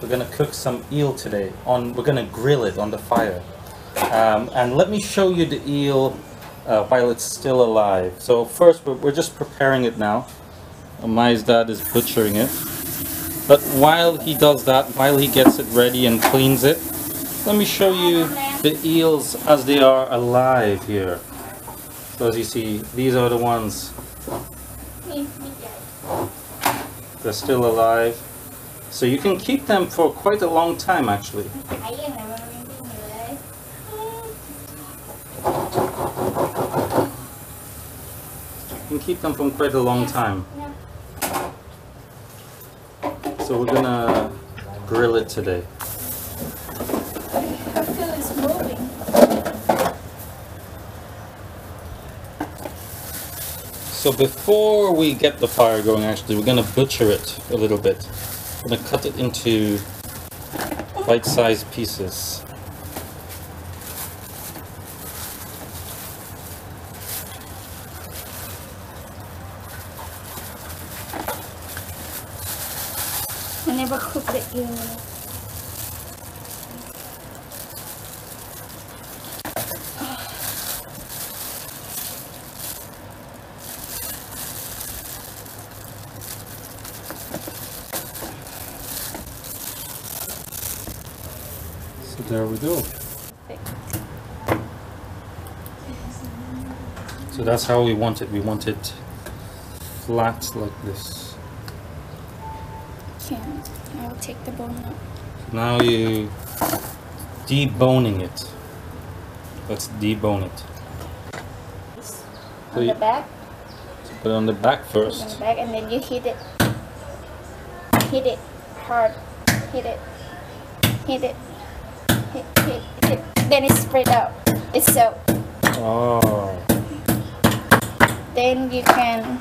We're gonna cook some eel today. We're gonna grill it on the fire. And let me show you the eel while it's still alive. So first, we're just preparing it now. Mai's dad is butchering it. But while he does that, while he gets it ready and cleans it, let me show you the eels as they are alive here. So as you see, these are the ones. They're still alive. So you can keep them for quite a long time actually. You can keep them for quite a long time. So we're gonna grill it today. So before we get the fire going, actually, we're gonna butcher it a little bit. We're gonna cut it into bite-sized pieces. I never cooked the eel. So there we go. So that's how we want it. We want it flat like this. I'll take the bone out. Now you deboning it. Let's debone it. On the back? Put it on the back first. On the back, and then you hit it. Hit it hard. Hit it. Hit it. Hit. Then it's spread out. It's so. Oh. Then you can.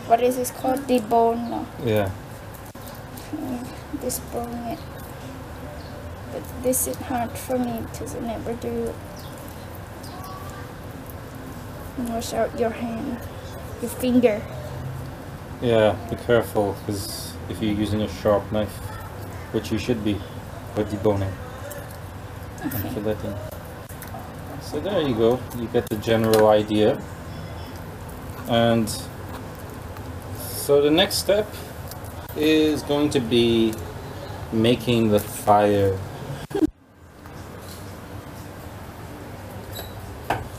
What is this called? Debone. No. Yeah. Debone it. But this is hard for me because I never do it. Wash out your hand, your finger. Yeah, be careful because if you're using a sharp knife, which you should be, for deboning and filleting. So there you go. You get the general idea. And so the next step is going to be making the fire.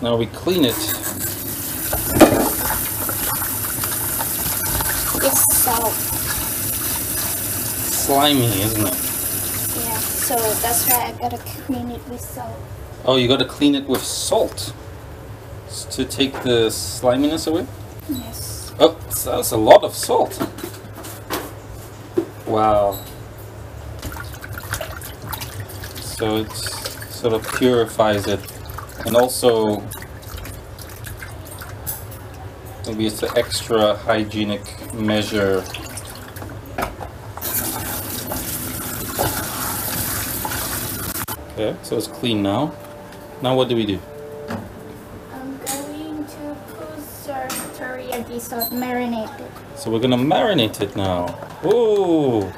Now we clean it. It's salt. Slimy, isn't it? Yeah, so that's why I gotta clean it with salt. Oh, you gotta clean it with salt to take the sliminess away? Yes. Oh, that's a lot of salt. Wow. So it sort of purifies it, and also maybe it's an extra hygienic measure. Okay, so it's clean now. Now what do we do? I'm going to put teriyaki sauce, marinate it. So we're gonna marinate it now. Ooh,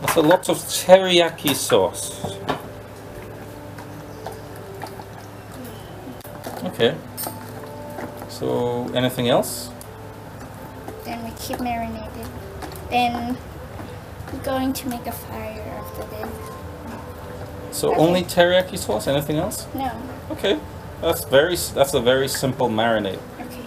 that's a lot of teriyaki sauce. Okay. So anything else? Then we keep marinating. Then we're going to make a fire after this. So Okay. only teriyaki sauce? Anything else? No. Okay. That's a very simple marinade. Okay.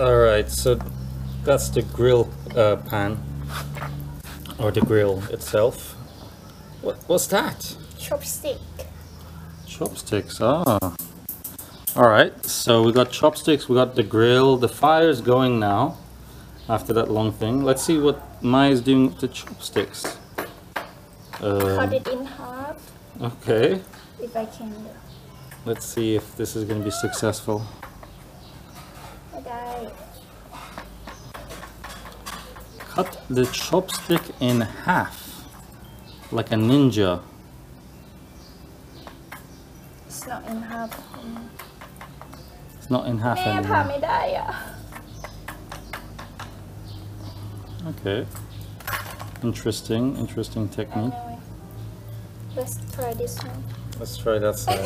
Alright, so that's the grill pan, or the grill itself. What's that? Chopstick. Chopsticks, ah. Alright, so we got chopsticks, we got the grill, the fire's going now after that long thing. Let's see what Mai is doing with the chopsticks. Cut it in half Okay. if I can. Let's see if this is going to be successful. Okay. Cut the chopstick in half, like a ninja. It's not in half. It's not in half แม่ทำ anymore. ไม่ได้อ่ะ Okay. Interesting technique. Anyway, let's try this one. Let's try that side.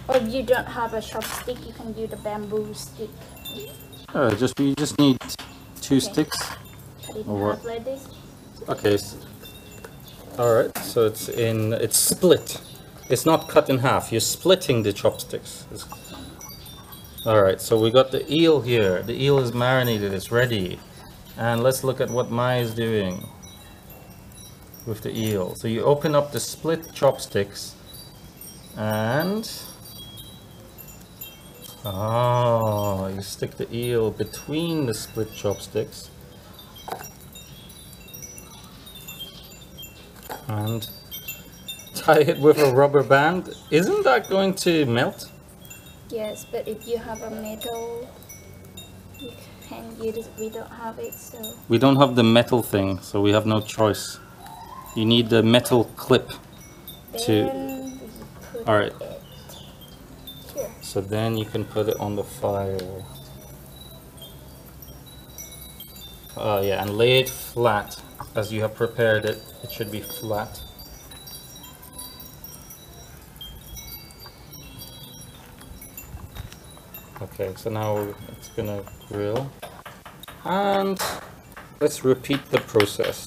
Or if you don't have a chopstick, you can use the bamboo stick. You just need two sticks. Cut it in Or what? half like this. Okay. All right. So it's split. It's not cut in half. You're splitting the chopsticks. All right. So we got the eel here. The eel is marinated. It's ready. And let's look at what Mai is doing with the eel. So you open up the split chopsticks and you stick the eel between the split chopsticks and tie it with a rubber band. Isn't that going to melt? Yes, but if you have a metal, you can use it. We don't have it, so. We don't have the metal thing, so we have no choice. You need the metal clip to. Then we put All right. it here. So then you can put it on the fire. Yeah, and lay it flat as you have prepared it. It should be flat. Okay, so now it's gonna grill. And let's repeat the process.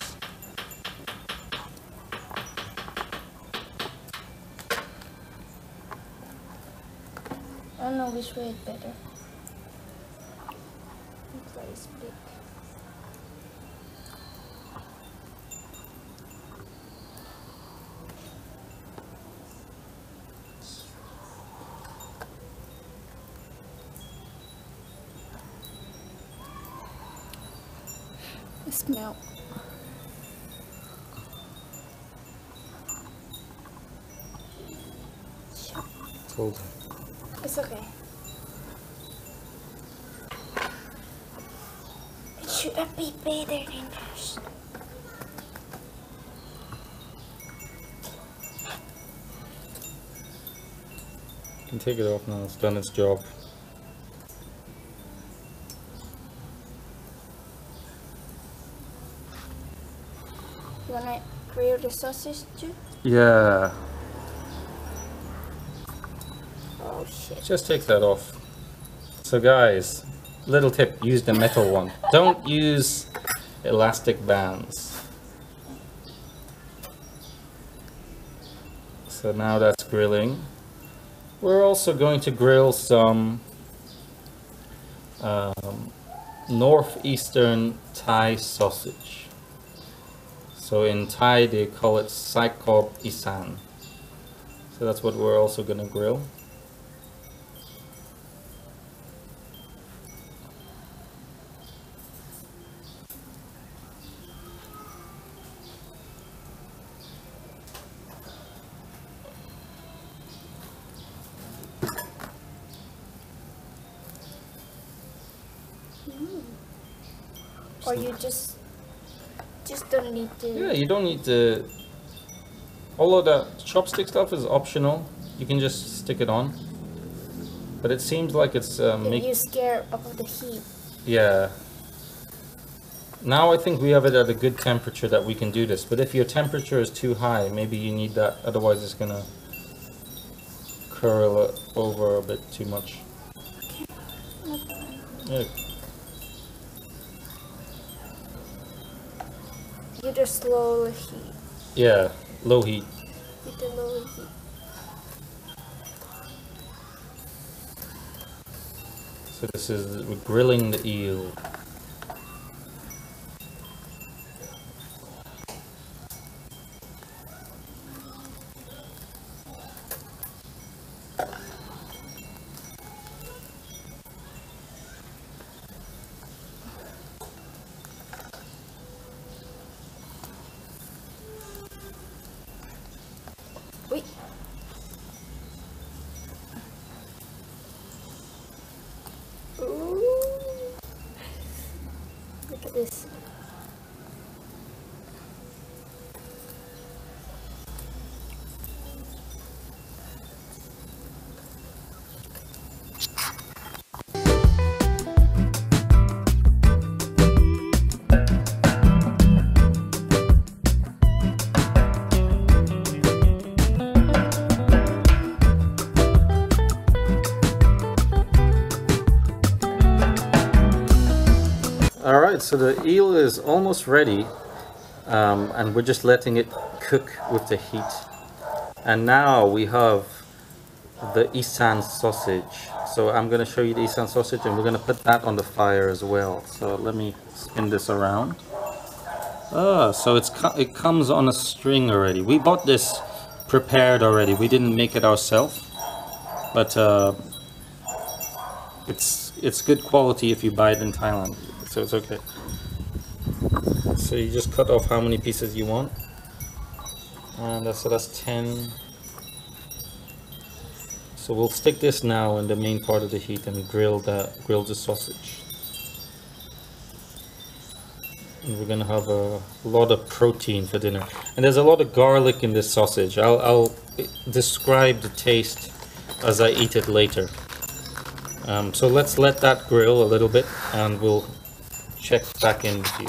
I don't know which way is better. Looks like it's big. It smells. Cold. It's okay. It should have been better than this. You can take it off now, it's done its job. You wanna grill the sausage too? Yeah. Oh shit. Just take that off. So guys, little tip, use the metal one. Don't use elastic bands. So now that's grilling. We're also going to grill some northeastern Thai sausage. So in Thai they call it Saikop Issan. So that's what we're also going to grill. Or you just don't need to. Yeah, you don't need to. All of that chopstick stuff is optional. You can just stick it on. But it seems like it's If you're scared of the heat. Yeah. Now I think we have it at a good temperature that we can do this. But if your temperature is too high, maybe you need that. Otherwise, it's gonna curl it over a bit too much. Yeah. You just slow the heat. Yeah, low heat. With the low heat. So this is we're grilling the eel. this. Alright, so the eel is almost ready, and we're just letting it cook with the heat. And now we have the Issan sausage. So I'm going to show you the Issan sausage, and we're going to put that on the fire as well. So let me spin this around. So it comes on a string already. We bought this prepared already. We didn't make it ourselves, but it's good quality if you buy it in Thailand, so it's okay. So you just cut off how many pieces you want, and that's 10. So we'll stick this now in the main part of the heat and grill the sausage. And we're gonna have a lot of protein for dinner, and there's a lot of garlic in this sausage. I'll describe the taste as I eat it later. So let's let that grill a little bit, and we'll check back in with you.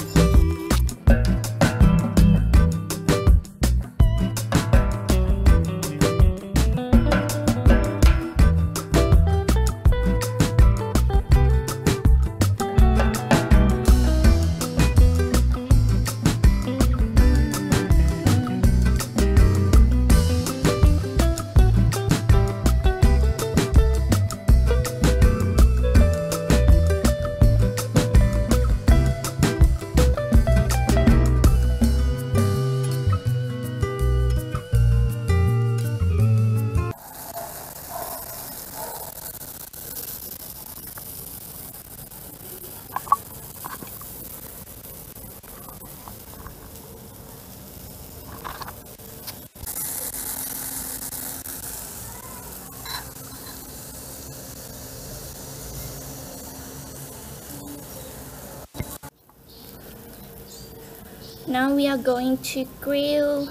Now we are going to grill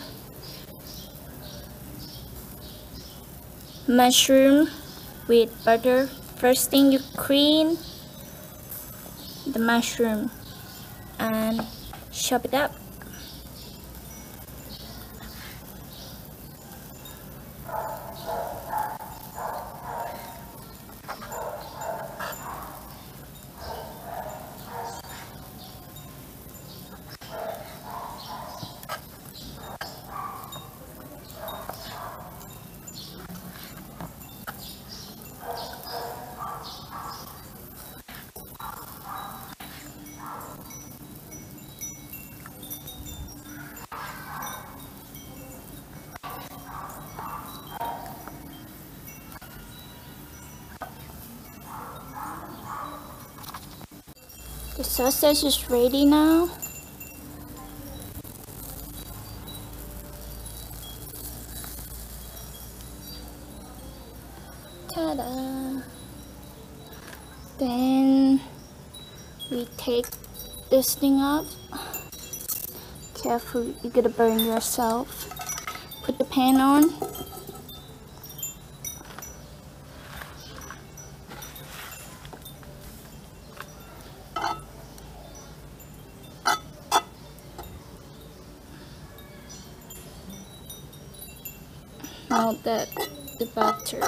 mushroom with butter. First thing, you clean the mushroom and chop it up. The sausage is ready now. Ta-da! Then we take this thing up. Careful, you're gonna burn yourself. Put the pan on. Melt the butter.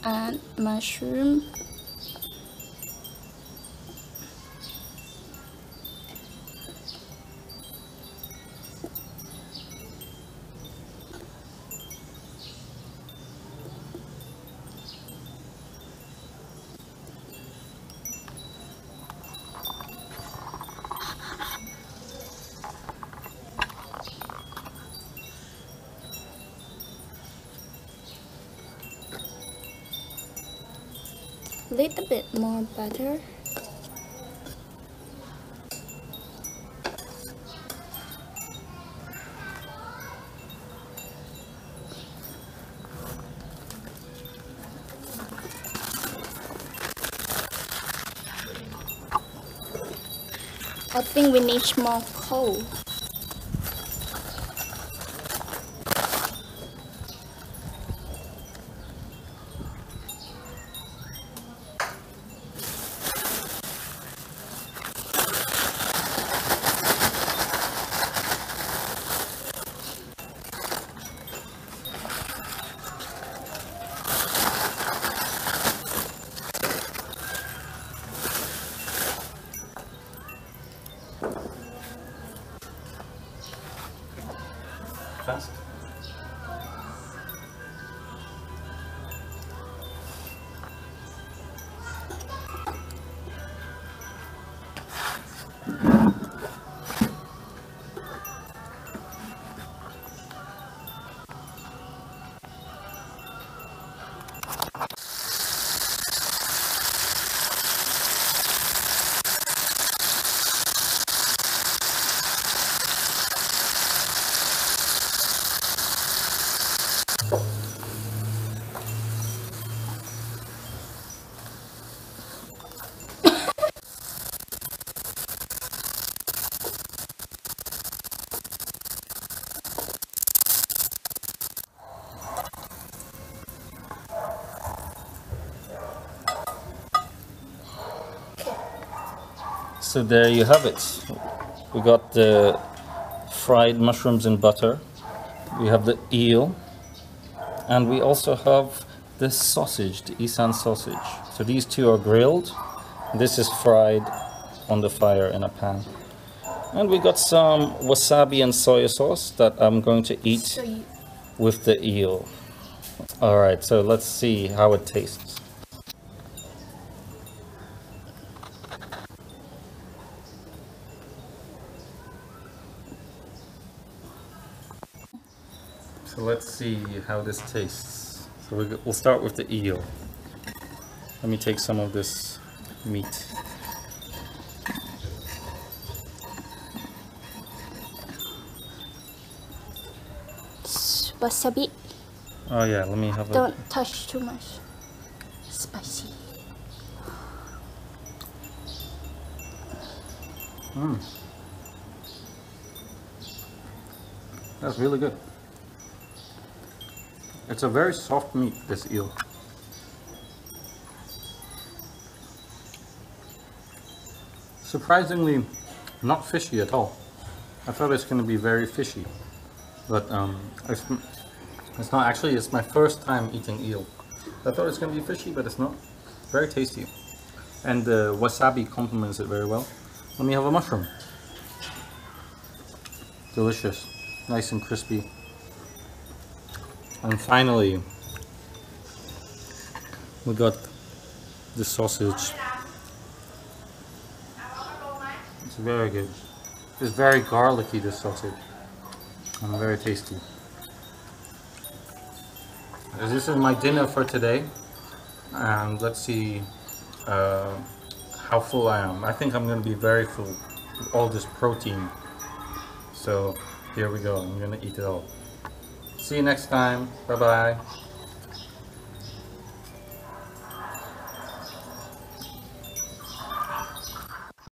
And mushroom. Little bit more butter. I think we need more coal. Fast. So there you have it. We got the fried mushrooms in butter. We have the eel. And we also have the sausage, the Issan sausage. So these two are grilled. This is fried on the fire in a pan. And we got some wasabi and soy sauce that I'm going to eat with the eel. Alright, so let's see how it tastes. So let's see how this tastes. So we'll start with the eel. Let me take some of this meat. Wasabi. Oh yeah, let me have Don't touch too much. Spicy. That's really good. It's a very soft meat, this eel. Surprisingly not fishy at all. I thought it's going to be very fishy, but it's not. Actually, it's my first time eating eel. I thought it's going to be fishy, but it's not. Very tasty, and the wasabi complements it very well. Let me have a mushroom. Delicious, nice and crispy. And finally, we got the sausage. It's very good. It's very garlicky, this sausage, and very tasty. This is my dinner for today, and let's see how full I am. I think I'm going to be very full with all this protein. So here we go. I'm going to eat it all. See you next time. Bye bye.